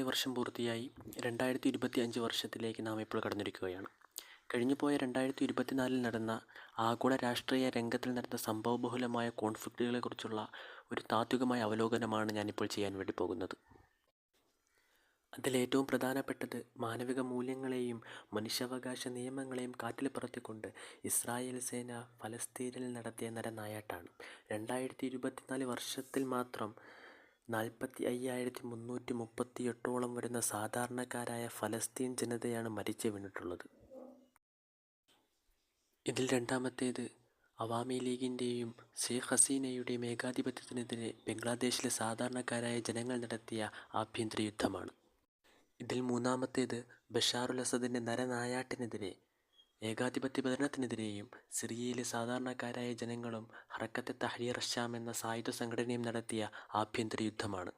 വർഷം പൂർത്തിയായി 2025 വർഷത്തിലേക്ക് നാം ഇപ്പോൾ കടന്നിരിക്കുകയാണ്. കഴിഞ്ഞുപോയ 2024 നടന്ന ആഗോള രാഷ്ട്രീയ രംഗത്തിൽ നടന്ന സംഭവബഹുലമായ കോൺഫ്ലിക്റ്റുകളെക്കുറിച്ചുള്ള ഒരു താത്വികമായ അവലോകനമാണ് ഞാനിപ്പോൾ ചെയ്യാൻ വേണ്ടി പോകുന്നത്. അതിലേറ്റവും പ്രധാനപ്പെട്ടത് മാനവിക മൂല്യങ്ങളെയും മനുഷ്യാവകാശ നിയമങ്ങളെയും കാറ്റിൽ പറത്തിക്കൊണ്ട് ഇസ്രായേൽ സേന ഫലസ്തീനിൽ നടത്തിയ നരനായാട്ടാണ്. 2024 വർഷത്തിൽ മാത്രം 45,338 വരുന്ന സാധാരണക്കാരായ ഫലസ്തീൻ ജനതയാണ് മരിച്ചു വീണിട്ടുള്ളത്. ഇതിൽ രണ്ടാമത്തേത് അവാമി ലീഗിൻ്റെയും ഷെയ്ഖ് ഹസീനയുടെയും ഏകാധിപത്യത്തിനെതിരെ ബംഗ്ലാദേശിലെ സാധാരണക്കാരായ ജനങ്ങൾ നടത്തിയ ആഭ്യന്തര യുദ്ധമാണ്. ഇതിൽ മൂന്നാമത്തേത് ബഷാറുൽ അസദിൻ്റെ നരനായാട്ടിനെതിരെ, ഏകാധിപത്യ ഭരണത്തിനെതിരെയും സിറിയയിലെ സാധാരണക്കാരായ ജനങ്ങളും ഹറക്കത്തെ തഹ്രീർ അശ്ശാം എന്ന സായുധ സംഘടനയും നടത്തിയ ആഭ്യന്തര യുദ്ധമാണ്.